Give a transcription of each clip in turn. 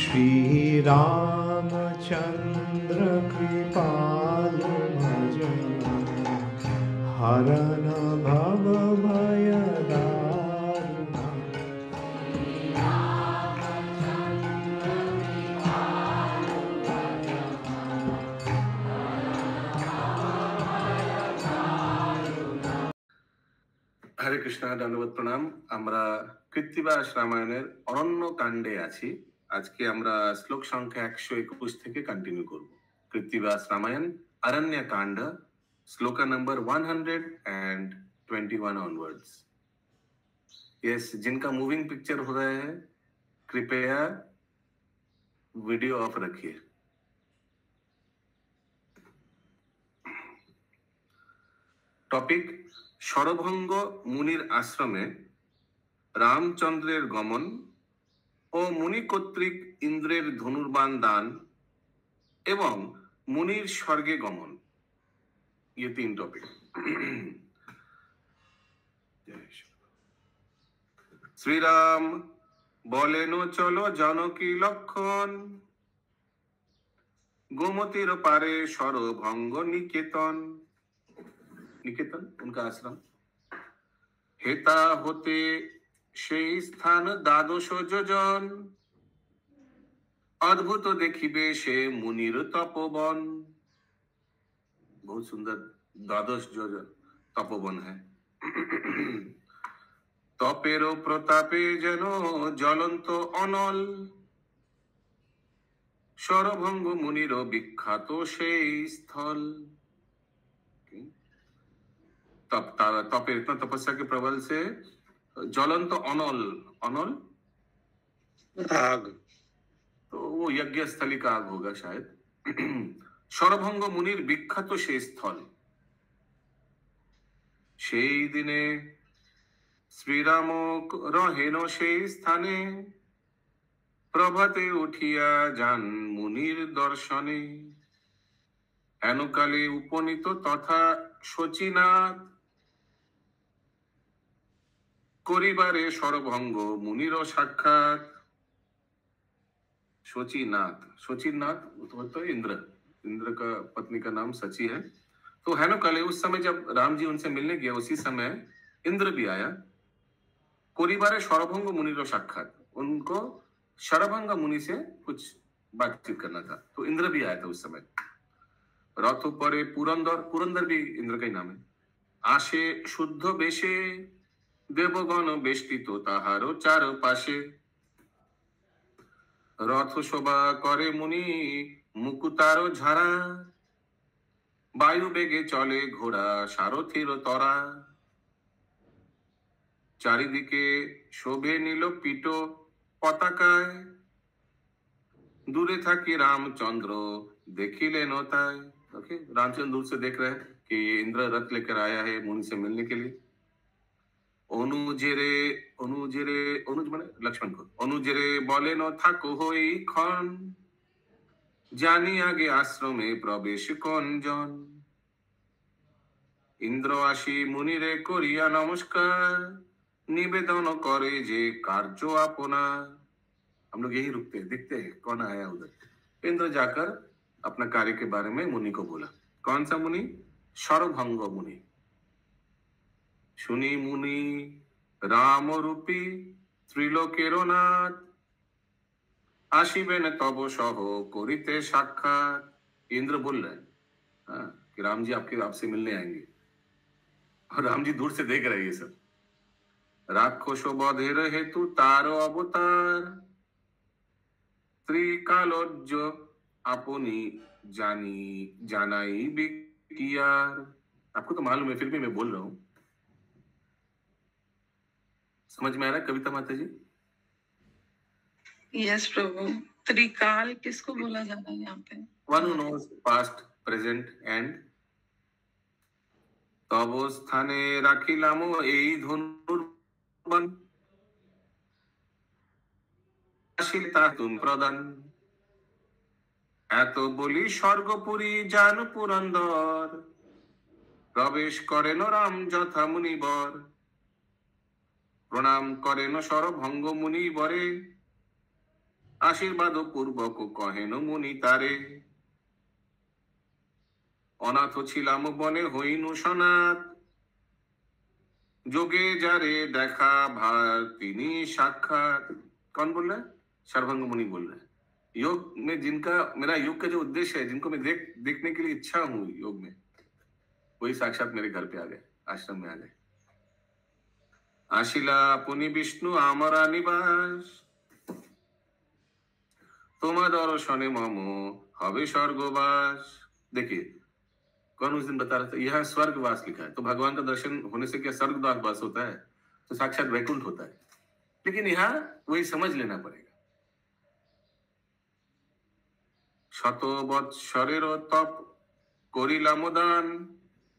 श्री रामचंद्र कृपालु भजन हरन भव भय दारुण। हरे कृष्णा दंडवत प्रणाम। আমরা কৃত্তিবাস রামায়ণের অরণ্য কাণ্ডে আছি। আজকে আমরা শ্লোক সংখ্যা 121 থেকে কন্টিনিউ করব। কৃত্তিবাস रामायण अरण्य कांड श्लोक नंबर 121 ऑनवर्ड्स। यस, जिनका मूविंग पिक्चर हो रहा है कृपया वीडियो ऑफ रखिए। टॉपिक शरभंग मुनिर आश्रमे रामचंद्रेर गमन और मुनि कर्तृक इंद्रेर धनुर्बाण दान एवं मुनिर स्वर्गे गमन, ये 3 टॉपिक। श्री राम बोलेनो चलो जानकी लक्षण गोमतीर पारे शरभंग निकेतन। निकेतन उनका आश्रम। हेता होते সেই স্থান দ্বাদশ যোজন अद्भुत देखिबे से मुनिर तपोवन। बहुत सुंदर 12 যোজন तपोवन है। तपेरो प्रतापे जेन ज्वलंत अनल शरभंग मुनिर विख्यात সেই स्थल। तपेर इतना तपस्या के प्रबल से ज्वलंत अनल, अनल आग, तो वो यज्ञ स्थली का आग होगा शायद। शरभंग मुनिर विख्यात সেই স্থল। সেই দিনে শ্রীরাম रहेन সেই স্থানে প্রভাতে উঠিয়া যান মুনির দর্শনে। হেনকালে উপনীত তথা শচীনাথ করিবারে शरभंग मुनिर साक्षात। शचीनाथ, शचीनाथ तो इंद्र, इंद्र का पत्नी का नाम सची है। तो है ना कल उस समय जब राम जी उनसे मिलने गए उसी समय इंद्र भी आया। कोरिबारे शरभंग मुनिर साक्षात, उनको शरभंग मुनि से कुछ बातचीत करना था, तो इंद्र भी आया था उस समय। रथ परे पुरंदर, पुरंदर भी इंद्र का ही नाम है। आशे शुद्ध बेशे देवगण बेष्टित ताहारो चार पाशे। रथ शोभा करे मुनि मुकुतारो झारा वायु बेगे चले घोड़ा सारथीर तरा। चारिदिके शोभे नील पीठो पताकाय दूरे थाकी रामचंद्र देखिलेन ताय। ओके, रामचंद्र दूर से देख रहे हैं कि इंद्र रथ लेकर आया है मुनि से मिलने के लिए। অনুজেরে অনুজেরে অনুজ মানে লক্ষ্মণ को অনুজেরে বলেন থাকো হই ক্ষণ জানি আগে আশ্রমে প্রবেশ কঞ্জন। इंद्र आशी मुनिरे करिया नमस्कार निवेदन करे जे कार्य अपना। हम लोग यही रुकते हैं, देखते हैं कौन आया उधर। इंद्र जाकर अपना कार्य के बारे में मुनि को बोला। कौन सा मुनि? शरभंग मुनि। सुनी मुनि राम रूपी त्रिलोकेर नाथ आशिबेन तब सह करिते साक्षात। इंद्र बोल रहे हैं कि राम जी आपसे मिलने आएंगे, और राम जी दूर से देख रहे हैं ये सब। राक्षस बधेर हेतु तार अवतार त्रिकालज्ज अपनी जानी जानाई बिकियार। आपको तो मालूम है, फिर भी मैं बोल रहा हूं। समझ में आ रहा है कविता माता जी? यस प्रभु। त्रिकाल किसको बोला जा रहा है यहाँ पे? One who knows past, present and तब स्थाने राखिलाम এই ধনুর্বাণ আসিতা তুম প্রদান। এত বলি স্বর্গপুরী যান পুরন্দর প্রবেশ করেন রাম যথা মুনিবর। प्रणाम करेन शरभंग मुनि बरे আশীর্বাদ পূর্বক কহেন মুনি তারে, অনাথ ছিলাম বনে হইনু সনাত, যোগে যারে দেখা भार তিনি साक्षात। कौन बोल रहा है? सर्वभंग मुनि बोल रहे हैं। योग में जिनका, मेरा योग का जो उद्देश्य है, जिनको मैं देखने के लिए इच्छा हूं योग में, वही साक्षात मेरे घर पे आ गए, आश्रम में आ गए। आशिला पुनि विष्णु आमरा निवास, তোমার দর্শনে মম হবে स्वर्गवास। देखिए कौन उस दिन बता रहा था, यह स्वर्गवास लिखा है, तो भगवान का दर्शन होने से क्या स्वर्गवास होता है? तो साक्षात वैकुंठ होता है। लेकिन यहाँ वही समझ लेना पड़ेगा। शत বৎসরের তপ করিলাম দান,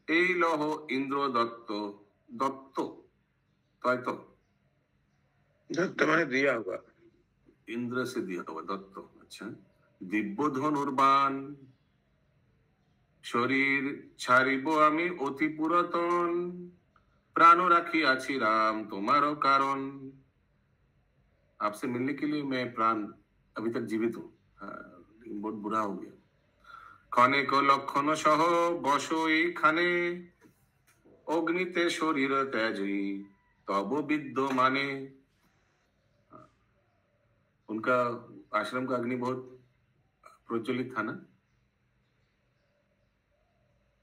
এই লহ ইন্দ্র দত্ত। দত্ত তাই তো, दत्त मैंने दिया होगा, इंद्र से दिया हुआ दत्त। अच्छा, दिव्य धनुर्बाण শরীর ছাড়িব আমি অতি পুরাতন, প্রাণ রাখিয়াছি রাम তোমারও কারণ। आपसे मिलने के लिए मैं प्राण अभी तक जीवित हूँ, लेकिन बहुत बुरा हो गया। ক্ষণেক লক্ষণ সহ বসো এইখানে, অগ্নিতে শরীর ত্যাজি তব विद्यमाने। उनका आश्रम का अग्नि बहुत प्रज्वलित था ना।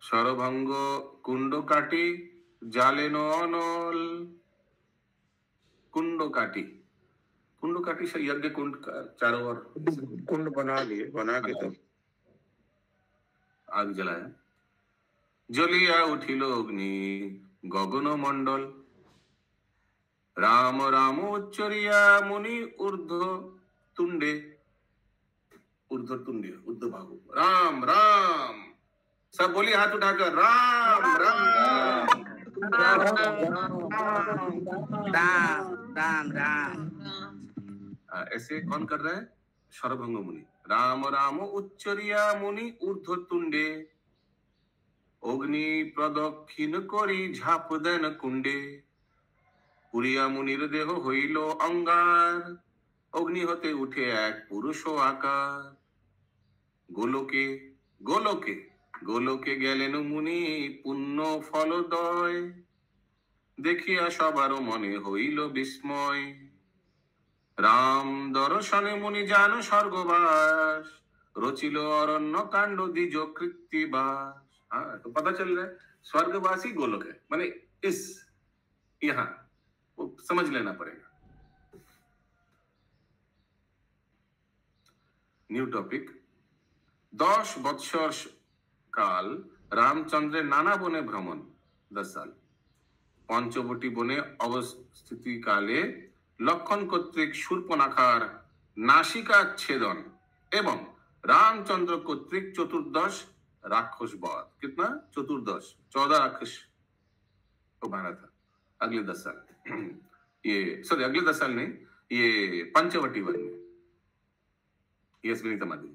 सरभंग कुंड काटी जाले नल, कुंड काटी से यज्ञ कुंड का चारों ओर कुंड बना लिए, बना के तो आग जलाया। जलिया उठिल अग्नि गगन मंडल, राम राम उच्चरिया मुनि ऊर्ध्व तुंडे। ऊर्ध्व तुंडे, ऊर्ध्व भागो, राम राम। सब बोलिए हाथ उठाकर, राम राम राम राम राम। ऐसे कौन कर रहा है? शरभंग मुनि। राम राम उच्चरिया मुनि ऊर्ध्व तुंडे, अग्नि प्रदक्षिण करी झाप देन कुंडे। पुरिया मुनिर देह हইল अंगार, अग्नि होते उठे एक पुरुष आकार। गोलोके गोलोके गोलोके গেলেন মুনি পুণ্য ফলদয়, দেখিয়া সবার মনে হইল বিস্ময়। রাম দর্শনে মুনি যান স্বর্গবাস, রচিल অরণ্য कांड द्विज कृत्तिबास। हाँ, तो पता चल रहा है स्वर्गवासी गोलोक है, माने इस यहाँ वो समझ लेना पड़ेगा। New topic. 10 বৎসর কাল রামচন্দ্রের নানা বনে ভ্রমণ, 10 সাল। পঞ্চবটি বনে অবস্থিতি কালে লক্ষণ কর্তৃক শূর্পণখার নাসিকা ছেদন এবং रामचंद्र কর্তৃক 14 राक्षस बध। कितना? 14 राक्षस को मारा था अगले 10 साल। ये सॉरी अगले 10 साल नहीं, ये पंचवटी वन में। यस विनीता माधवी।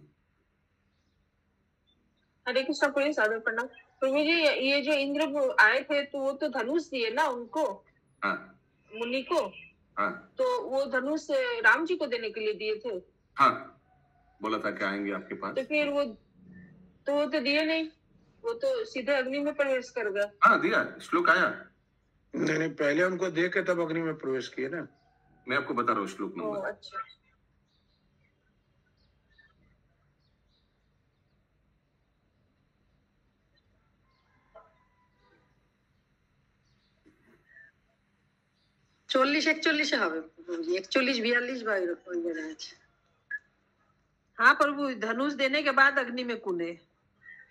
हरे कृष्ण पुरी साधु प्रणाम। प्रभु जी, ये जो इंद्र आए थे तो वो तो धनुष दिए ना उनको, हाँ मुनि को। हाँ तो वो धनुष राम जी को देने के लिए दिए थे। हाँ, बोला था कि आएंगे आपके पास। तो फिर वो तो दिए नहीं, वो तो सीधे अग्नि में प्रवेश कर गया। हाँ दिया, श्लोक आया। नहीं, पहले उनको दे के तब अग्नि में प्रवेश किए ना। मैं आपको बता रहा हूँ श्लोक ओ, नंबर। अच्छा। চল্লিশ 41 হবে, 41 42 বা এরকম জায়গা আছে। हाँ प्रभु, धनुष देने के बाद अग्नि में कूदे।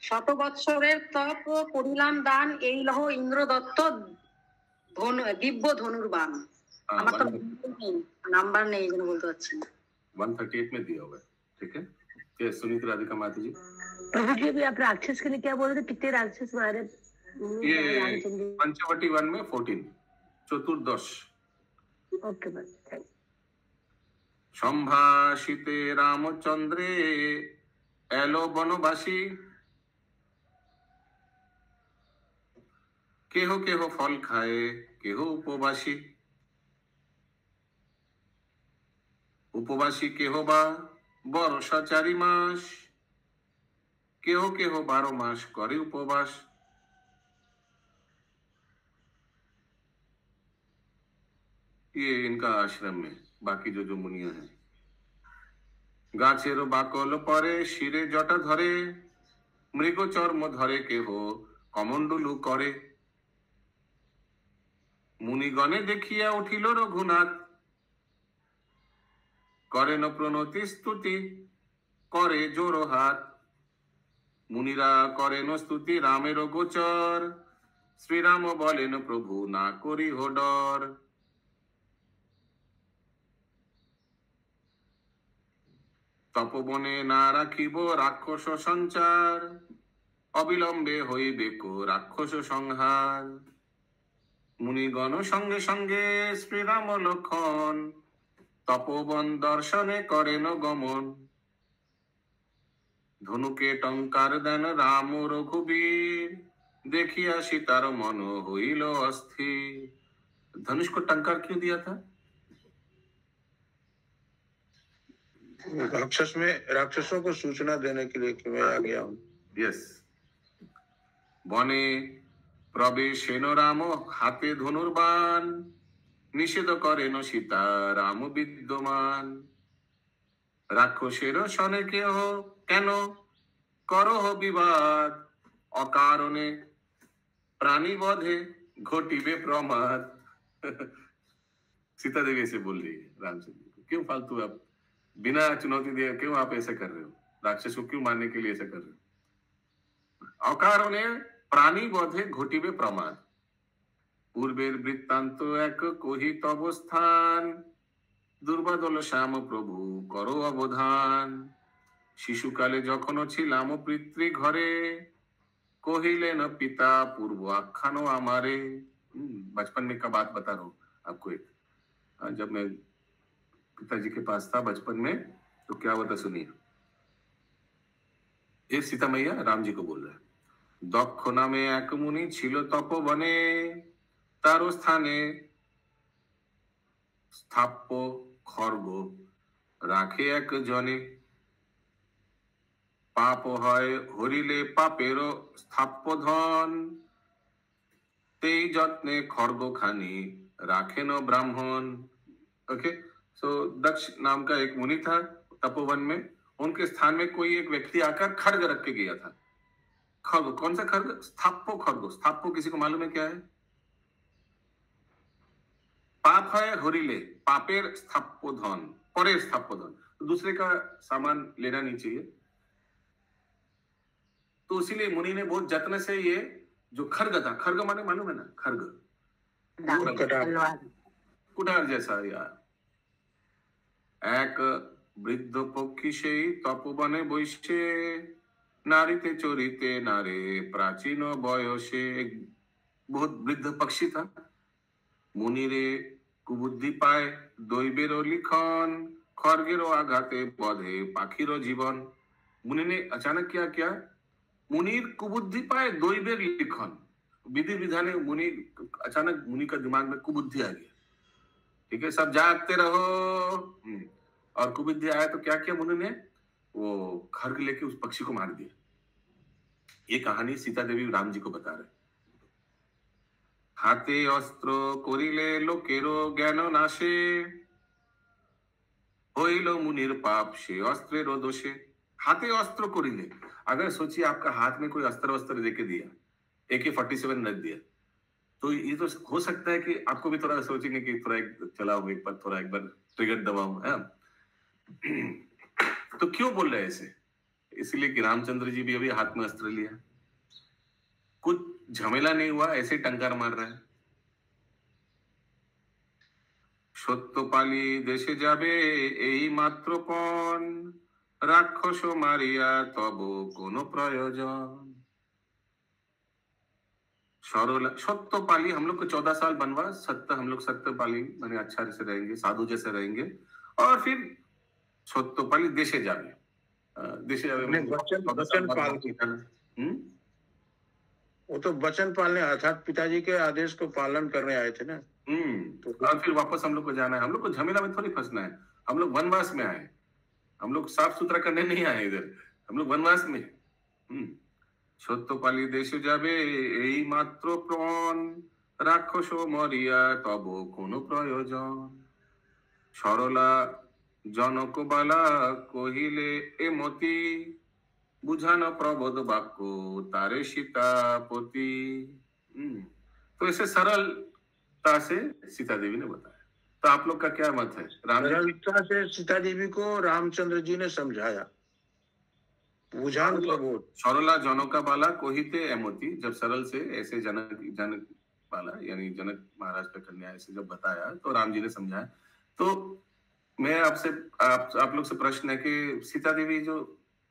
100 বৎসরের তপ করিলাম দান, এই লহ ইন্দ্র দত্ত দিব্য ধনুর্বাণ। আমার তো নাম্বার নেই, যেন বলতে পারছি না। 138 में दिया हुआ है, ठीक है। क्या सुनीत राधिका माता जी? प्रभु जी, अभी आप राक्षस के लिए क्या बोल रहे थे? कितने राक्षस मारे? ये पंचवटी वन में 14 चतुर्दश। ओके बस, थैंक। সম্ভাষিতে রামচন্দ্রে এলো বনবাসী, কেহ কেহ ফল খায় কেহ উপবাসী। উপবাসী কেহ বা বর্ষা 4 মাস, কেহ কেহ 12 मास करे उपवास। ये इनका आश्रम में बाकी जो मुनिया है। गाछेर बाकल परे शिरे जटा धरे, मृग चर्म धरे केह कमंडलू करे। मुनिगणे देखिया उठिल रघुनाथ, करेन प्रणति स्तुति करे जोर हाथ। मुनिरा करेन स्तुति रामेर गोचर, श्रीराम बोलेन प्रभु ना करी हो डर। तपोबने ना राखिब राक्षस संचार, अविलम्बे हইবে কো राक्षस संहार। मुनिगण संगे संगे श्रीराम लखन, तपोवन दर्शने करेन गमन। धनुके टंकार देन राम रघुबीर, देखिया सीतार मन हইল अस्थिर। धनुष को टंकार क्यों दिया था? राक्षसों को सूचना देने के लिए कि मैं आ गया हूँ। यस। बने प्रवेशेन राम हाथे धनुर्बाण, निषेध करेन सीता राम विद्यमान। राक्षसेर सने केह केन करह विवाद, अकारणे प्राणी वधे घटिबे प्रमाद। सीता देवी ऐसे बोल रही है रामचंद्र को, क्यों फालतू आप बिना चुनौती दिए क्यों आप ऐसा कर रहे हो? राक्षस को क्यों मारने के लिए ऐसा कर रहे हो? अकारणे प्राणी वधे घटिबे प्रमाद। पूर्वेर वृत्तांत एक कहित अवस्थान, दुर्बादल श्याम प्रभु करो अवधान। शिशुकाले जखन छिलाम पितृ घरे, कहिलेन पिता पूर्व आख्यान आमारे। बचपन में का बात बता रहा हूँ आपको एक। जब मैं पिताजी के पास था बचपन में तो क्या होता सुनिए। एक सीता मैया राम जी को बोल रहा है, दक्ष नामे एक मुनि छिलो तपोवने, तारो स्थाने स्थाप्य खर्ग राखे एक जने। पाप হয় হরিলে পাপের স্থাপ্য ধন, তেই যত্নে খর্গ খানি রাখেন ब्राह्मण। ओके, सो दक्ष नाम का एक मुनि था तपोवन में, उनके स्थान में कोई एक व्यक्ति आकर खड्ग रख के गया था। खड्ग, कौन सा खड्ग? स्थाप्य खड्ग। स्थाप्य किसी को मालूम है क्या है? पाप है हरिले, पापेर स्थाप्य धन, परेर स्थाप्य धन, तो दूसरे का सामान लेना नहीं चाहिए। तो इसीलिए मुनि ने बहुत जत्न से ये जो खड्ग था, खड्ग माने मालूम है ना, खड्ग कुठार जैसा यार, एक বৃদ্ধ পক্ষী সেই তপবনে বৈশে, নারীতে চরিতে নারে প্রাচীন বয়সে। बहुत वृद्ध पक्षी था। मुनिरे कुबुद्धि पाए दैवेर लिखन, खर्गेर आघाते बधे पाखीर जीवन। मुनि ने अचानक क्या मुनिर कुबुद्धि पाए दैवेर लिखन। विधि विधाने मुनि, अचानक मुनि का दिमाग में कुबुद्धि आ गया। ठीक है, सब जागते रहो। और कुबुद्धि आया तो क्या किया मुनि ने? वो खड्ग लेके उस पक्षी को मार दिया। ये कहानी सीता देवी राम जी को बता रहे। हाथे अस्त्र करिले लोकेरो ज्ञान नाशे, হইল मुनिर पाप से अस्त्रेरो दोषे। हाथे अस्त्र करिले, अगर सोचिए आपका हाथ में कोई अस्त्र देके दिया, AK-47 रख दिया, तो ये तो हो सकता है कि आपको भी थोड़ा सोचेंगे कि थोड़ा एक चलाओ, एक बार थोड़ा एक बार ट्रिगर दबाऊं, है? तो क्यों बोल रहे हैं ऐसे? इसलिए कि रामचंद्र जी भी अभी हाथ में अस्त्र लिया, कुछ झमेला नहीं हुआ, ऐसे टंकार मार रहा है। सत्यपाली देशे जाबे এই মাত্রপণ, রাক্ষস মারিয়া তব কোন প্রয়োজন। सरल सत्यपाली, हम लोग को 14 साल बनवास, हम लोग सत्यपाली माने अच्छा से रहेंगे, साधु जैसे रहेंगे, और फिर सत्यपाली देशे जाबे। देशे जाबे वचन पाल की। वो तो वचन पालने, अर्थात पिताजी के आदेश को पालन करने आए थे ना। तो और फिर वापस हम लोग को जाना है, हम लोग को झमेला में थोड़ी फंसना है। हम लोग वनवास में आए, हम लोग साफ सुथरा करने नहीं आए इधर, हम लोग वनवास में। সত্যপালী দেশে যাবে এই মাত্র প্রণ, রাক্ষস মরিয়া তব কোন প্রয়োজন। সরলা জনকবালা কহিলে এমতি, বুঝানো প্রবোধ বাক্য তারে सीतापति। तो इसे सरलता से सीता देवी ने बताया। तो आप लोग का क्या मत है? सरलता से सीता देवी को रामचंद्र जी ने समझाया, बुझान प्रबोध। सरला जनका बाला कोहिते एमोती, जब सरल से ऐसे जनक बाला यानी जनक महाराज का कन्या ऐसे जब बताया तो राम जी ने समझाया। तो मैं आपसे आप लोग से प्रश्न है कि सीता देवी जो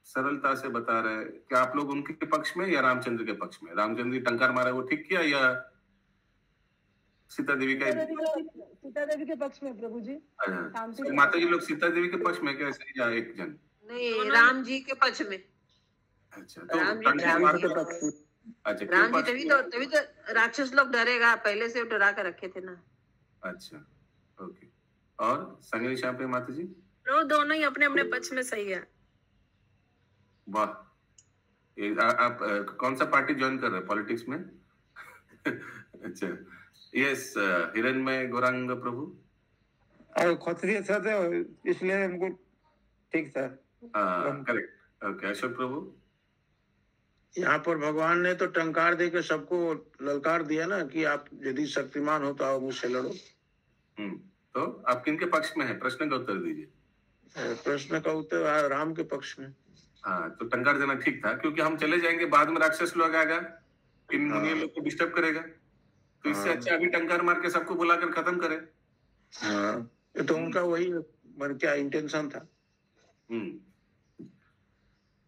सरलता से बता रहे हैं, क्या आप लोग उनके पक्ष में या रामचंद्र के पक्ष में? रामचंद्र जी टंकार मारा वो ठीक किया या सीता देवी का? सीता देवी के पक्ष में प्रभु जी। तो माता जी लोग सीता देवी के पक्ष में कैसे या एक जन? नहीं, राम जी के पक्ष में। अच्छा, तो राम जी के पक्ष में। अच्छा, राम जी तभी तो राक्षस लोग डरेगा, पहले से डरा कर रखे थे ना। अच्छा, ओके। और संगनी शाम पे माता जी वो दोनों ही अपने अपने पक्ष में सही है। वाह, आप कौन सा पार्टी ज्वाइन कर रहे हैं पॉलिटिक्स में? अच्छा, यस, हिरण्मय गौरांग प्रभु। क्षत्रिय था तो इसलिए हमको ठीक था। Correct, okay. अशोक प्रभु, यहाँ पर भगवान ने तो टंकार दे के सबको ललकार दिया ना कि आप यदि शक्तिमान हो तो आओ मुझसे लड़ो। तो आप किन के पक्ष में है? प्रश्न का उत्तर दीजिए। प्रश्न का उत्तर राम के पक्ष में। हाँ, तो टंकार देना ठीक था, क्योंकि हम चले जाएंगे बाद में राक्षस लोग आएगा, इन मुनि लोग को डिस्टर्ब करेगा, तो इससे अच्छा अभी टंकार मार के सबको बुलाकर खत्म करे। हाँ, तो उनका वही मन क्या इंटेंशन था।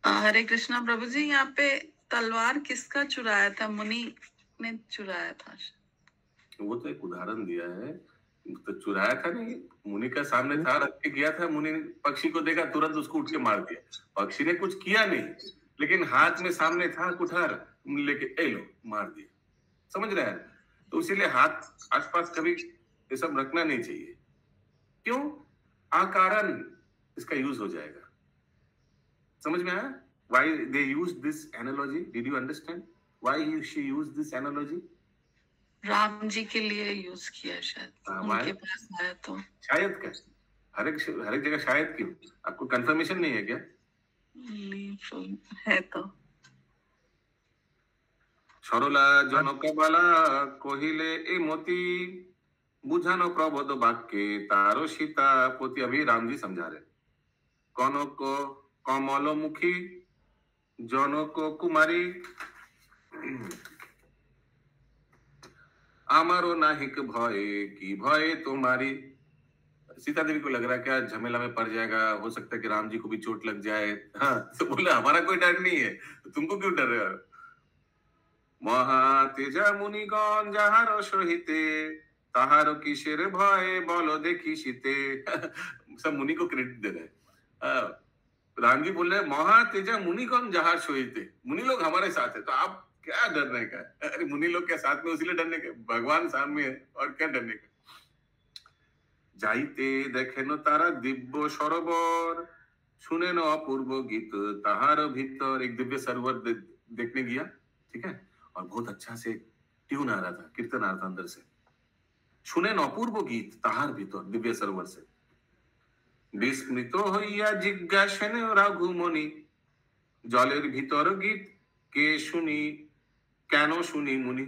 हरे कृष्णा प्रभु जी, यहाँ पे तलवार किसका चुराया था? मुनि ने चुराया था। वो तो एक उदाहरण दिया है, तो चुराया था नहीं, मुनि का सामने था, रख के गया था। मुनि ने पक्षी को देखा, तुरंत उसको उठ के मार दिया। पक्षी ने कुछ किया नहीं, लेकिन हाथ में सामने था कुठार, लेके ए लो मार दिया। समझ रहे हैं? तो इसीलिए हाथ आसपास कभी ये सब रखना नहीं चाहिए। क्यों? अकारण इसका यूज हो जाएगा। समझ में आया? Why they used this analogy? Did you understand why she used this analogy? Ram ji के लिए यूज किया शायद, उनके पास आया तो। शायद क्या? हर एक जगह शायद क्यों? आपको कंफर्मेशन नहीं है क्या? है तो। সরলা জনকবালা কহিলে এ মতি, বুঝানো প্রবোধ বাক্যে তারো सीतापति। अभी राम जी समझा रहे। कनक कमलमुखी जनक कुमारी, आमारो नाहिक भय की भय तुम्हारी। सीता देवी को लग रहा है क्या झमेला में पड़ जाएगा, हो सकता है कि राम जी को भी चोट लग जाए। हाँ, तो बोला हमारा कोई डर नहीं है, तो तुमको क्यों डर रहे हो? महा तेजा मुनिगण जाहार सहिते, ताहारो किसेर भय बोलो देखी सीते। सब मुनि को क्रेडिट दे रहे। राम जी बोल रहे महा तेजा मुनिगण जाहार सहिते, मुनि लोग हमारे साथ है, तो आप क्या डरने का? अरे मुनि लोग के साथ में उसलिए डरने का, भगवान सामने है और क्या डरने का। जाइते देखे न तारा दिव्य सरोवर, सुने न अपूर्व गीत ताहार भीतर। एक दिव्य सरोवर देखने गया, ठीक है, और बहुत अच्छा से ट्यून आ रहा था, कीर्तन आ रहा था अंदर से। सुने न अपूर्व गीत ताहार भीतर, दिव्य सरोवर से। विस्मृत हইয়া जिज्ञासेन रघुमुनि, जलेर भीतर गीत के শুনি কেন শুনি মুনি।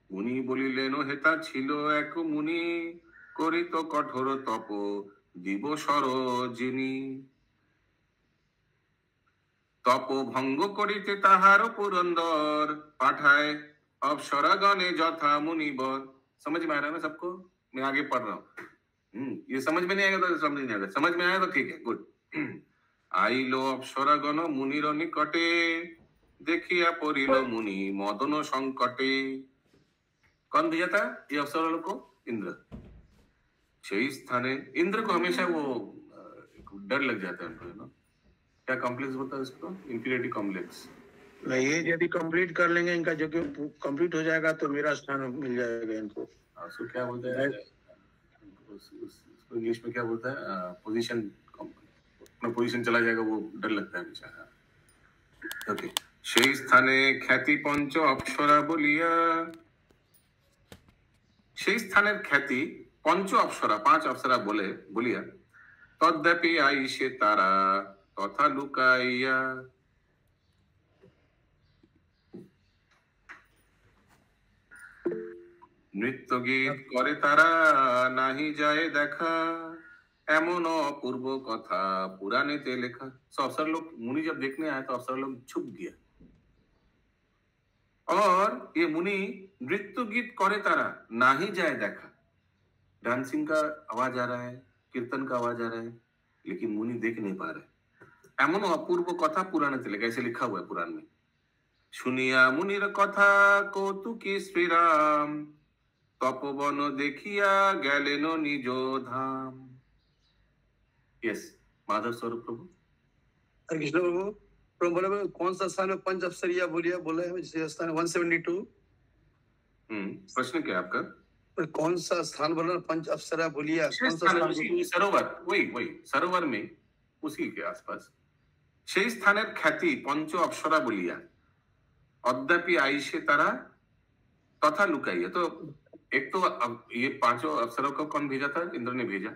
মুনি বলিলেন হেতা ছিল এক মুনি, করিত কঠোর তপ দিবসর যিনি। তপ ভঙ্গ করিতে তাহার পুরন্দর, পাঠায় अप्सरागणे যথা मुनिवर। समझ में आ रहा है ना सबको? मैं आगे पढ़ रहा हूँ। ये समझ में नहीं आएगा तो समझ नहीं आएगा, समझ में आया तो ठीक है, गुड। आइलो अप्सरागण मुनिर निकटे, देखिया परिल मुनि मदन संकटे। कौन भेजा था ये अप्सरा को? इंद्र। छह स्थाने इंद्र को हमेशा वो डर लग जाता है उनको, ना क्या कॉम्प्लेक्स बोलता है इसको? Inferiority complex. नहीं, ये यदि कंप्लीट कर लेंगे, इनका जो कंप्लीट हो जाएगा तो मेरा स्थान मिल जाएगा इनको। उसको क्या बोलते हैं? इंग्लिश में क्या बोलता है, पोजीशन, अपना पोजीशन चला जाएगा वो डर लगता है हमेशा। ओके, সেই স্থানে খ্যাতি পঞ্চ অপ্সরা বলিয়া, সেই স্থানের খ্যাতি পঞ্চ অপ্সরা, 5 অপ্সরা বলিয়া তদ্যাপি আইসে তারা তথা লুকাইয়া। নৃত্য গীত করে তারা নাহি যায় দেখা, एमन अपूर्व कथा पुराने ते लिखा। सो अफसर लोग, मुनि जब देखने आए तो अफसर लोग छुप गया, और ये मुनि नृत्य गीत करे तारा ना ही जाए देखा। डांसिंग का आवाज आ रहा है, कीर्तन का आवाज आ रहा है, लेकिन मुनि देख नहीं पा रहे। एमन अपूर्व कथा पुराने ते लिखा, ऐसे लिखा हुआ है पुराण में। सुनिया मुनिर कथा कौतुकी श्री राम, तपोवन देखिया गेलेन निज धाम। यस, माधव स्वरूप प्रभु। हरे कृष्ण प्रभु। प्रभु बोले कौन सा स्थान में पंच अप्सरिया बोला है, जैसे स्थान 172। प्रश्न क्या है आपका? कौन सा स्थान बोला, पंच अप्सरा बोलिया, कौन सा स्थान? सरोवर, वही सरोवर में, उसी के आसपास। সেই স্থানের খ্যাতি पंच अप्सरा बोलिया अद्यापि आइसे तारा तथा लुकाइया। तो एक तो ये 5 अप्सरों को कौन भेजा था? इंद्र ने भेजा।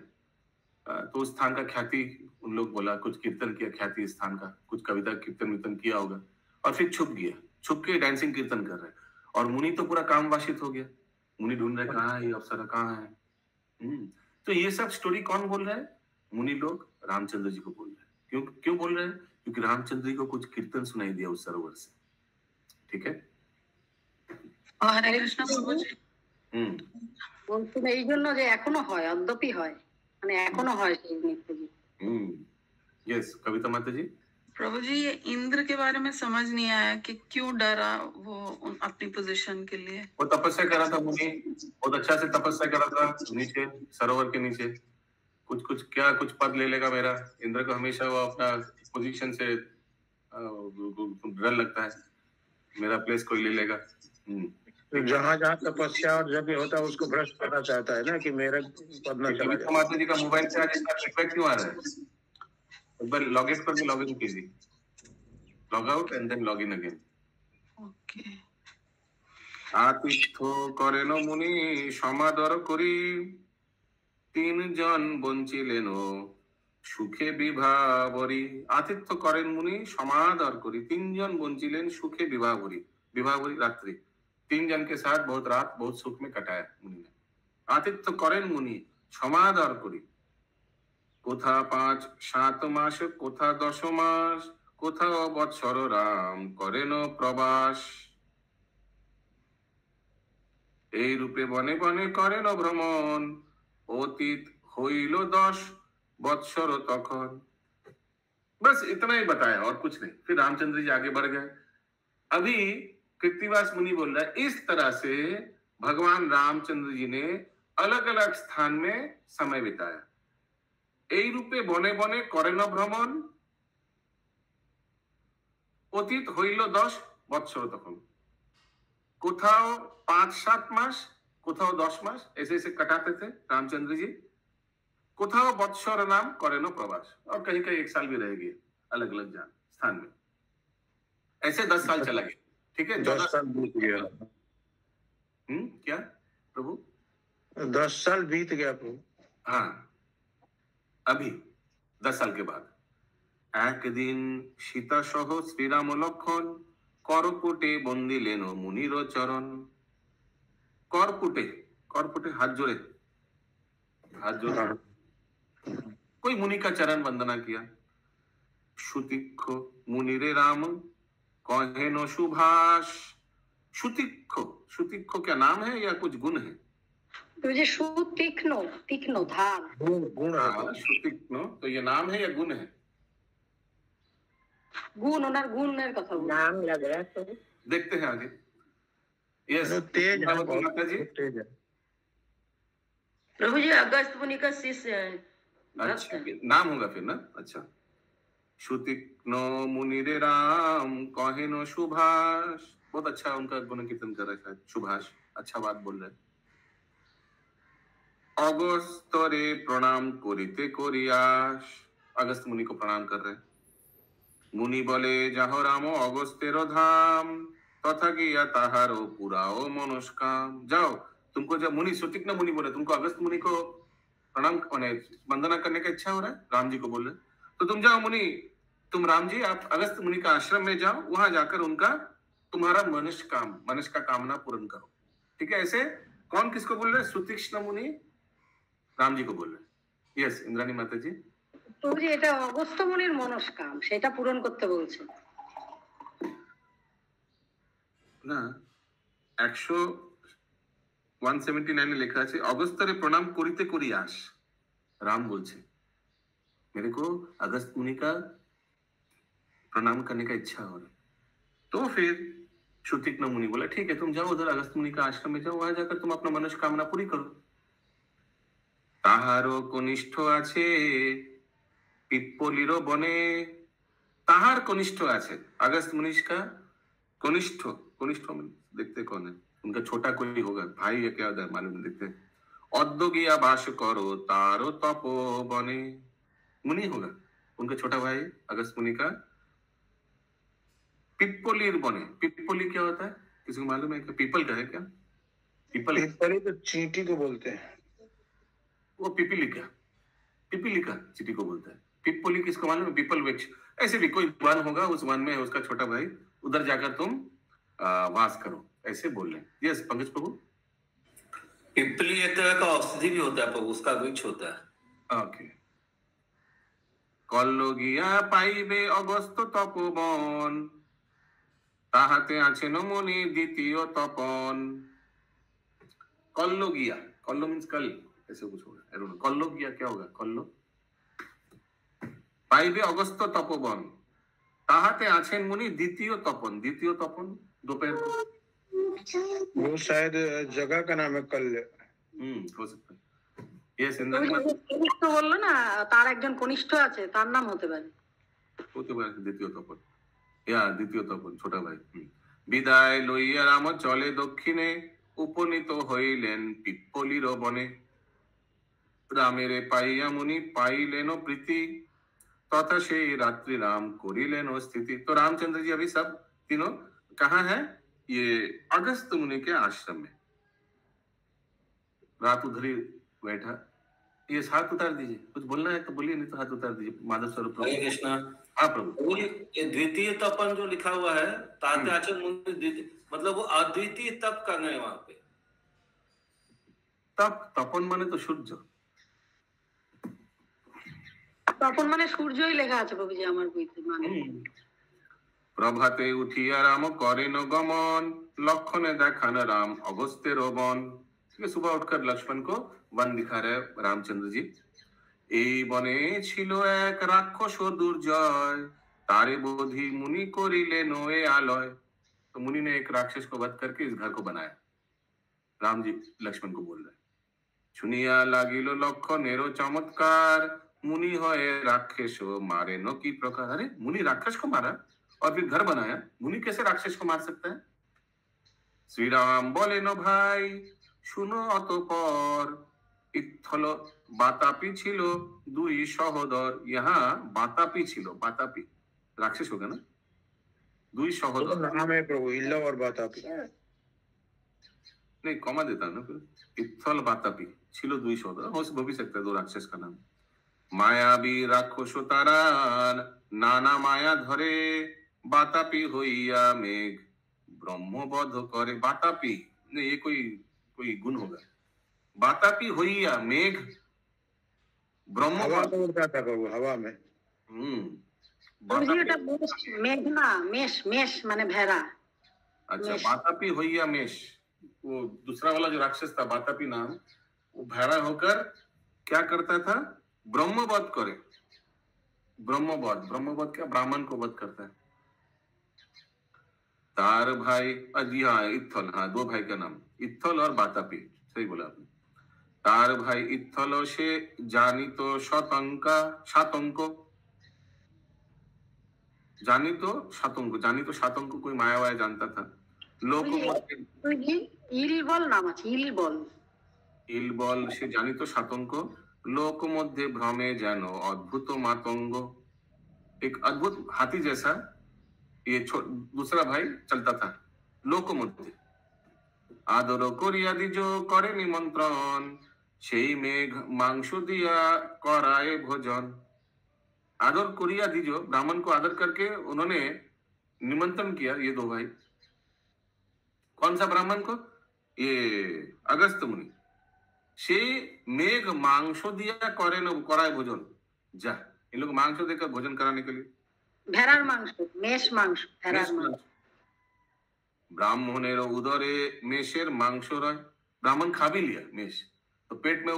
तो उस स्थान का ख्याति उन लोग बोला, कुछ कीर्तन किया ख्याति स्थान का, कुछ कविता कीर्तन किया होगा, और फिर छुप गया, छुप के डांसिंग कीर्तन कर रहे हैं। और मुनि तो पूरा काम वाशित हो गया, मुनि ढूंढ रहे कहाँ है ये अप्सरा, कहाँ है। तो ये सब स्टोरी कौन बोल रहा है? मुनि लोग रामचंद्र जी को बोल रहे हैं। क्यों बोल रहे हैं? क्योंकि रामचंद्र जी को कुछ कीर्तन सुनाई दिया उस सरोवर से। ठीक है, हरे कृष्ण प्रभु जी। বলছেন এই জন্য যে এখনো হয়, অদ্যপি হয়, মানে এখনো হয় সেই নৃত্য। यस, कविता माता जी। प्रभु जी, ये इंद्र के बारे में समझ नहीं आया कि क्यों डरा वो अपनी पोजीशन के लिए। वो तपस्या करा था मुनि, बहुत अच्छा से तपस्या करा था नीचे सरोवर के नीचे। कुछ पद ले लेगा मेरा। इंद्र को हमेशा वो अपना पोजीशन से डर लगता है, मेरा प्लेस कोई ले लेगा। जहाँ जहाँ तपस्या और जब होता है उसको भ्रष्ट करना चाहता है ना, कि मेरा पद न चला जाए। माता जी का मोबाइल से आज इसका रिक्वेस्ट क्यों आ रहा है? एक बार लॉग इन करके लॉग इन कीजिए, log out and then log in again. Okay. आतिथ्य करेन मुनि समादर करी, 3 জন বঞ্চিলেন সুখে বিভাবরী। आतिथ्य करेन मुनि समादर करी, 3 জন বঞ্চিলেন সুখে বিভাবরী। विभावरी रात्रि, 3 जन के साथ बहुत रात बहुत सुख में कटाया मुनि ने। आतिथ्य करेन मुनि समादर करी, कोथा 5-7 मास, कोथा 10 मास, कोथा बत्सर राम करेन प्रवास। এই রূপে বনে বনে করেন ভ্রমণ, অতীত হইল 10 বৎসর তখন। बस इतना ही बताया और कुछ नहीं। फिर रामचंद्र जी आगे बढ़ गए। अभी कृत्तिवास मुनि बोल रहा है, इस तरह से भगवान रामचंद्र जी ने अलग अलग स्थान में समय बिताया। এই রূপে বনে বনে করেন ভ্রমণ, অতীত হইল 10 বৎসর তখন। কোথাও 5-7 मास, কোথাও 10 मास, ऐसे ऐसे कटाते थे रामचंद्र जी। कोথাও বৎসর नाम करेनो प्रवास, और कहीं कहीं 1 साल भी रह गए अलग अलग स्थान में। ऐसे 10 साल चला गया। ठीक है, 10 साल बीत गया। क्या प्रभु? 10 साल बीत गया प्रभु। हाँ, अभी 10 साल के बाद एक दिन सीता सह श्रीराम लक्षण करपुटे बंदी लेनो मुनिर चरण। करपुटे हाथ जोड़े कोई मुनि का चरण वंदना किया। सुतिक्ष मुनिरे राम कहेनो सुभाष। सुतिक्ष क्या नाम है या कुछ गुण है? तो ये तीक्ष्ण धार गुण है। सुतिक्ष्ण तो ये नाम है या गुण है? गुण और गुण कथा नाम लग रहा है। देखते हैं आगे। यस, तेज है, माता जी। तेज है प्रभु जी। अगस्त मुनि का शिष्य है। अच्छा, नाम होगा फिर ना। अच्छा, सुतिक्ष्ण मुनिरे राम कहेनो सुभाष। बहुत अच्छा उनका गुण कीर्तन कर रहा है शायद। सुभाष, अच्छा बात बोल रहे हैं। अगस्तरे प्रणाम करिते करियास। अगस्त मुनि को प्रणाम कर रहे हैं। मुनि बोले जाहो रामो अगस्तेरो धाम तथा गिया ताहारो पुराओ मनस्काम। जाओ, तुमको जब मुनि सुतिक्न मुनि बोले तुमको अगस्त मुनि को प्रणाम वंदना करने का इच्छा हो रहा है, राम जी को बोल रहे, तो तुम जाओ मुनि, तुम राम जी आप अगस्त मुनि का आश्रम में जाओ, वहां जाकर उनका तुम्हारा मनुष्य का कामना पूर्ण करो। ठीक है, ऐसे कौन किसको बोल रहे? सुतीक्ष्ण मुनि राम जी को बोल रहे। यस इंद्राणी माता जी। তো যে এটা অগস্ত্য মুনির মনস্কাম সেটা পূরণ করতে বলছে না, 179 লিখা আছে অগস্ত্যরে प्रणाम करिते करियास। राम बोलছে मेरे को अगस्त मुनि का प्रणाम करने का इच्छा हो रहा है। तो फिर सुतीक्ष्ण मुनि बोला ठीक है, तुम जाओ उधर अगस्त मुनि का आश्रम में जाओ, वहां जाकर तुम अपना मनोकामना पूरी करो। ताहारो कनिष्ठ आछे पिप्पलिरो बने। ताहार कनिष्ठ आछे, अगस्त मुनि का कनिष्ठ, कनिष्ठ देखते कौन है, उनका छोटा कोई होगा, भाई या क्या होता है मालूम नहीं, देखते। औद्योगिया भाष करो तारो तपो बने, मुनि होगा, उनका छोटा भाई अगस्त मुनि का पिप्पलिर बने। पिप्पली क्या होता है, किसी को मालूम है क्या? पीपल का है क्या? पिप्पली तो चींटी को बोलते हैं, वो पिपीलिका, पिपीलिका चींटी को बोलता है। पिप्पली किसको मालूम है? पीपल वृक्ष। ऐसे भी कोई वन होगा, उस वन में उसका छोटा भाई, उधर जाकर तुम वास करो, ऐसे बोल रहे। यस पंकज प्रभु। पिपली एक तरह का औषधि भी होता है प्रभु, उसका वृक्ष होता है। ओके। कल्लोगिया पाइबे अगस्त तपोवन ताहाते आछेन मुनि द्वितीय तपन। कल्लोगिया, कल्लो मीन्स कल, ऐसे कुछ होगा, आई डोंट नो। कल्लोगिया क्या होगा? कल्लो पाइबे अगस्त तपोवन ताहाते आछेन मुनि द्वितीय तपन। द्वितीय तपन दोपहर को, वो शायद जगह का नाम है कल्ले। हो सकता है। यस इंद्राणी माता। কনিষ্ঠ বললো না, তার একজন কনিষ্ঠ আছে, তার নাম হতে পারে। হতে পারে দ্বিতীয় তপন, দ্বিতীয় তপন, ছোট ভাই। বিদায় লইয়া রাম চলে দক্ষিণে উপনীত হইলেন পিপ্পলির বনে। রামেরে পাইয়া মুনি পাইলেন প্রীতি तथा से रात्रि राम करिलेन स्थिति। तो रामचंद्र जी अभी सब तीनों कहाँ है? ये अगस्त मुनि के आश्रम में, रात उधर ही बैठा। ये हाथ उतार दीजिए, कुछ बोलना है तो बोलिए, नहीं तो हाथ उतार दीजिए। माधव स्वरूप हरे कृष्णा। हाँ प्रभु। ये द्वितीय तपन जो लिखा हुआ है, ताते आचरण मुनि द्वितीय, मतलब वो अद्वितीय तप करना है वहां पे। तप, तपन माने तो सूर्य, তপন মানে সূর্যই লেখা আছে প্রভুজি আমার বইতে। মানে प्रभाते उठिया राम करेन गमन लक्षणे देखान राम अगस्त्य बन। ठीक है, सुबह उठकर लक्ष्मण को वन दिखा रहे रामचंद्र जी। এই বনে ছিল এক রাক্ষস দুর্জয় तारे बोधि मुनि करिलेन ए आलय। तो मुनि ने एक राक्षस को वध करके इस घर को बनाया। राम जी लक्ष्मण को बोल रहे, सुनिया लागिलो लक्षणेरो चमत्कार मुनि होए राक्षस मारे नो की प्रकार। अरे मुनि राक्षस को मारा और फिर घर बनाया, मुनि कैसे राक्षस को मार सकता है? श्री राम बोले नो भाई सुनो अतःपर इत्थल बातापी छिलो दुई सहोदर। यहाँ बातापी छिलो, बातापी राक्षस होगा ना, दुई सहोदर नाम है प्रभु, इल्ला और बातापी नहीं, कॉमा देता है ना फिर। इत्थल बातापी छिलो दुई सहोदर, हो भी सकता है दो राक्षस का नाम। मायाबी राक्षस तारा नाना माया धरे बातापी होइया मेघ ब्रह्मबध करे। बातापी नहीं, ये कोई गुण होगा। बातापी होइया मेघ ब्रह्मबध उड़ता था प्रभु, हवा में। এটা মেঘ না, মেষ, মেষ মানে ভেড়া। अच्छा, बातापी होइया मेष, वो दूसरा वाला जो राक्षस था बातापी नाम, वो भैरा होकर क्या करता था? ब्रह्मवध करे। ब्रह्मवध, ब्रह्मवध क्या? ब्राह्मण को वध करता है। तार भाई हाँ इत्थल, हाँ दो भाई का नाम इत्थल और बातापी, सही बोला आपने। तार भाई इत्थल से जानी तो शतंका शातंको, जानी तो शातंको, जानी तो शातंको कोई माया वाया जानता था। लोक ইল বল নাম আছে, ইল বল। ইল বল সে জানিত সাতঙ্ক, लोक मध्य भ्रमे जानो अद्भुत मातंग। एक अद्भुत हाथी जैसा ये दूसरा भाई चलता था लोक मध्य। आदर करिया दिजो करे निमंत्रण, সেই মেঘ मांस दिया कराए भोजन। आदर करिया दिजो, ब्राह्मण को आदर करके उन्होंने निमंत्रण किया ये दो भाई। कौन सा ब्राह्मण को? ये अगस्त मुनि। से मेघ मांस दिया करे न कराए भोजन। जा इन लोग मांस देकर भोजन कराने के लिए। ভেড়ার মাংস, মেষ মাংস, ভেড়ার মাংস। ब्राह्मणेर उदरे मेषेर मांस रहे। ब्राह्मण खा भी लिया मेष, तो पेट में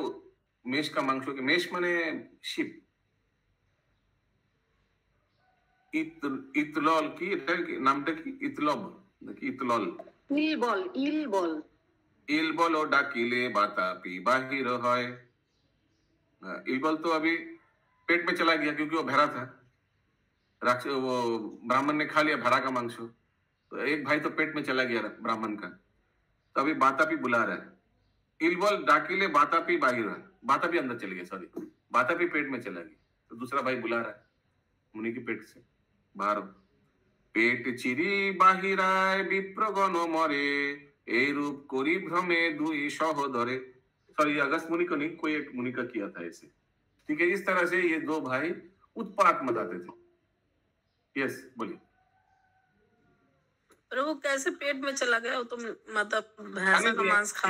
मेष का मांस हो गया। मेष माने शिप। इतलल की नामটা কি? ইতলব নাকি ইতলল? ইল বল। ইলবল ডাকিলে বাতাপি বাহির হয়। इलबल तो अभी पेट में चला गया क्योंकि वो भैरा था। वो ब्राह्मण ने खा लिया भैरा का मांस, तो एक भाई तो पेट में चला गया ब्राह्मण का, तो अभी बातापी बुला रहा है। इलबल डाकिले बातापी बाहिर है। बातापी अंदर चली गया, सॉरी, बातापी पेट में चला गया, तो दूसरा भाई बुला रहा है मुनि की पेट से बाहर। पेट चिरी बाहिराय विप्रगण मरे, ए रूप कोरी भ्रमे दुई सहोदरे। सॉरी, अगस्त मुनि को नहीं, कोई एक मुनि का किया था ऐसे। ठीक है, इस तरह से ये दो भाई उत्पात मचाते थे। यस, बोलिए। प्रभु कैसे पेट में चला गया? वो तो मतलब भैंसा का मांस खा।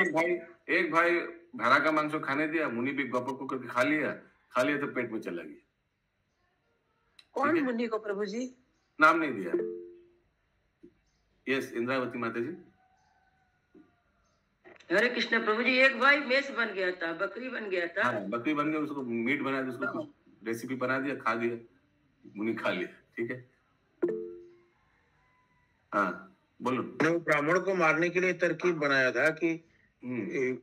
एक भाई भैरा का मांस खाने दिया, मुनि भी गप को करके खा लिया तो पेट में चला गया। कौन मुनि को प्रभु जी? नाम नहीं दिया। यस, इंद्रावती माता जी। हरे कृष्ण प्रभु जी। एक भाई मेष बन गया था, बकरी बन गया था। हाँ, बकरी बन गया, उसको मीट बना दिया, उसको कुछ रेसिपी बना दिया, खा दिया, मुनि खा लिया। ठीक है, हाँ बोलो। ब्राह्मण को मारने के लिए तरकीब बनाया था कि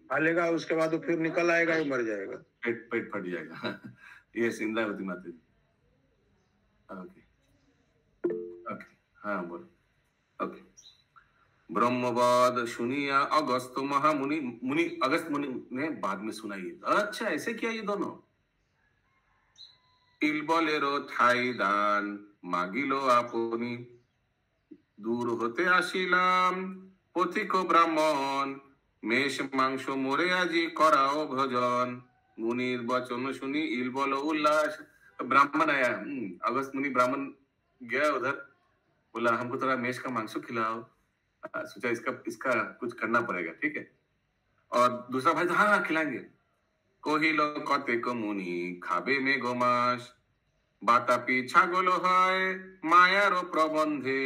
खा लेगा, उसके बाद वो फिर निकल आएगा, वो मर जाएगा, पेट फट जाएगा। यस, इंद्रावती माता जी। ओके, हाँ बोलो। ओके। ब्रह्मवाद सुनिया अगस्त महामुनि, मुनि अगस्त मुनि ने बाद में सुनाई। अच्छा, ऐसे किया ये दोनों। इलबलेरो ठाई दान मागिलो आपनी, दूर होते आशिलाम पथिक ब्राह्मण, मेष मांस मोरे आजी कराओ भोजन। मुनिर वचन सुनी इलबल उल्लास। ब्राह्मण आया, अगस्त मुनि ब्राह्मण गया उधर, बोला हमको थोड़ा मेष का मांस खिलाओ। सोचा इसका कुछ करना पड़ेगा। ठीक है, और दूसरा भाई तो हाँ खिलाएंगे। कहिलो कतेक मुनि खाबे में गोमास, बातापी छागलो है मायारो प्रबंधे,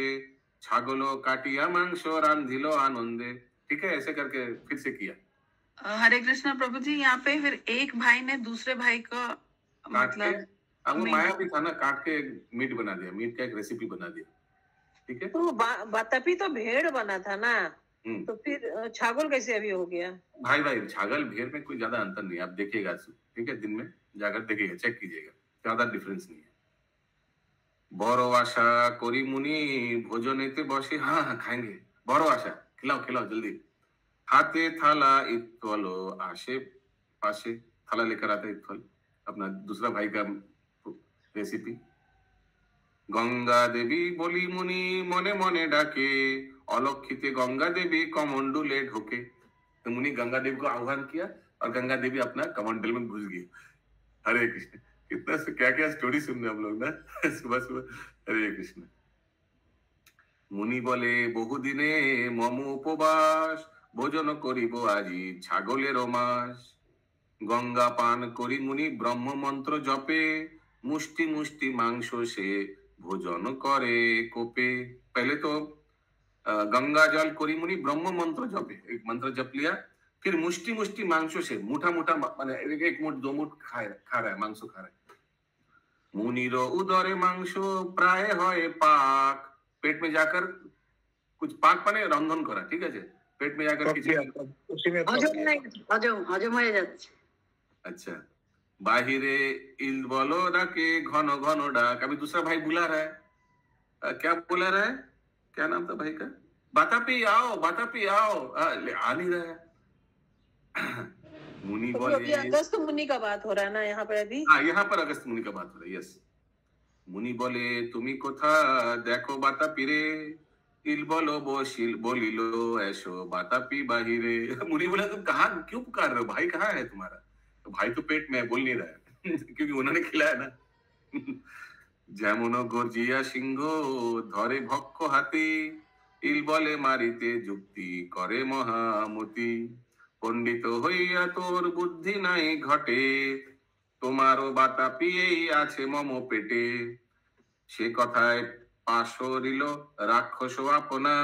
छागलो काटिया मांस रांधिलो आनंदे। ठीक है, ऐसे करके फिर से किया। हरे कृष्ण प्रभु जी। यहाँ पे फिर एक भाई ने दूसरे भाई का मतलब वो माया भी था ना, काट के मीट बना दिया, मीट का एक रेसिपी बना दिया। ठीक है, तो बातापी तो भेड़ बना था ना, तो फिर छागल कैसे अभी हो गया? भाई छागल भेड़ में कोई ज्यादा अंतर नहीं, आप देखिएगा। ठीक है, दिन में जाकर देखिएगा, चेक कीजिएगा, ज्यादा डिफरेंस नहीं है। बड़ो आशा कोरी मुनि भोजन एते बसे। हाँ खाएंगे, बड़ो आशा, खिलाओ जल्दी। हाथे थाला इत्वलो आशे पाशे, थाला लेकर आते इत्वल, अपना दूसरा भाई का रेसिपी। गंगा देवी बोली मुनि मने मने डाके, अलक्षिते गंगा देवी कमंडले ढोके। तो मुनि गंगा देवी को आह्वान किया और गंगा देवी अपना कमंडल में घुस गई। हरे कृष्ण, कितना क्या क्या स्टोरी सुन रहे हम लोग ना सुबह। हरे कृष्ण। मुनि बोले बहुदिने मम उपवास, भोजन करिब आजी छागलेर मास। गंगा पान करी मुनि ब्रह्म मंत्र जपे, मुष्टि मुष्टि मांस से भोजन करे कोपे। पहले तो गंगा जल करी मुनि ब्रह्म मंत्र जपे, एक मंत्र जप लिया, फिर मुष्टि मुष्टि मांसों से मुठा माने एक मुठ दो मुठ खा रहा है, मांस खा रहा है। मुनिरो उदरे मांस प्राय है पाक, पेट में जाकर कुछ पाक माने रंधन करा। ठीक है, पेट में जाकर हजम हो जाচ্ছে। अच्छा, बाहिरे इलबलो डाके घन घन डाक। अभी दूसरा भाई बुला रहा है, क्या बुला रहा है, क्या नाम था भाई का? बातापी आओ, बातापी आओ। आ नहीं रहा है। मुनि तो अभी बोले, अगस्त मुनि का बात हो रहा है ना यहाँ पे अभी? हाँ यहाँ पर अगस्त मुनि का बात हो रहा है, यस। मुनि बोले তুমি কোথা দেখো বাতাপি রে, ইল বলো বলিলো ऐसो बातापी बाहिरे। मुनि बोला तुम कहाँ क्यों पुकार रहे हो, भाई कहाँ है तुम्हारा? तो भाई तो पेट में है, बोल नहीं रहा है क्योंकि उन्होंने खिलाया ना। যেমন গর্জিয়া সিংহ ধরে ভক্ষ হাতি, ইল বলে মারিতে যুক্তি করে মহামতি, পণ্ডিত হইয়া তোর বুদ্ধি নাই ঘটে, তোমারও বাতাপি এই আছে মম পেটে। সে কথায় পাশরিল রাক্ষস আপনা,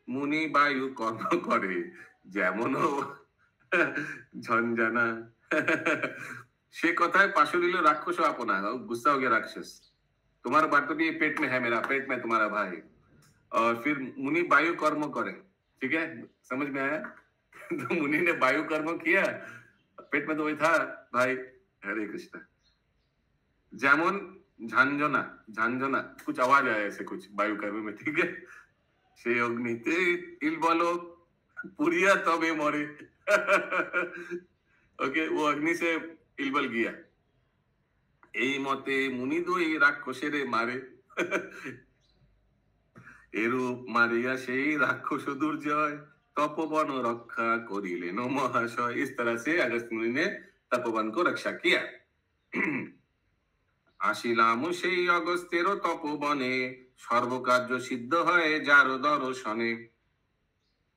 মুনি বায়ু কর্ম করে যেমন ঝঞ্ঝানা। সে কথায় পাশরিল রাক্ষস अपना, गुस्सा हो गया राक्षस, तुम्हारा बातापी पेट में है, मेरा पेट में तुम्हारा भाई। और फिर मुनि वायु कर्म करे, ठीक है, समझ में आया? तो मुनि ने वायु कर्म किया, पेट में तो वही था भाई। हरे कृष्ण। जेमन झांझना, झांझना कुछ आवाज आया ऐसे कुछ वायु कर्म में, ठीक है। से अग्निते इल बोलो पुरिया तबे मरे। ओके, वो अग्नि से इलबल गया। এই মতে মুনি দুই রাক্ষসেরে মারে, এরূপ মারিয়া সেই রাক্ষস দুর্জয়, तपोवन रक्षा करिलेन महाशय। इस तरह से अगस्त मुनि ने तपोवन को रक्षा किया। आशिलाम সেই অগস্ত্যের তপবনে, সর্বকার্য সিদ্ধ হয় যার দর্শনে।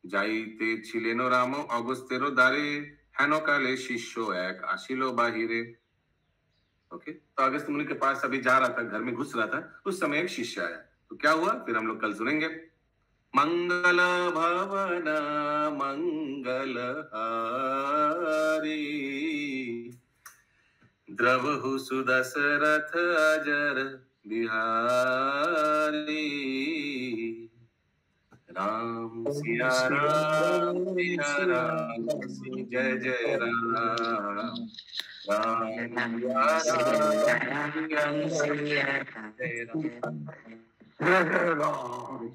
যাইতে ছিলেন রাম অগস্ত্যের দ্বারে, হেনকালে শিষ্য এক আসিল বাহিরে। ओके, तो अगस्त मुनि के पास अभी जा रहा था, घर में घुस रहा था, उस समय एक शिष्य आया। तो क्या हुआ फिर हम लोग कल सुनेंगे। मंगल भवन मंगल हारी, द्रवहु सुदशरथ अजर बिहारी। राम सिया राम सिया राम, जय जय राम।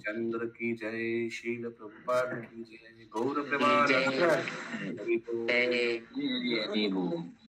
चंद्र की जय, शील प्रभुपाद की जय, गौर प्रभात।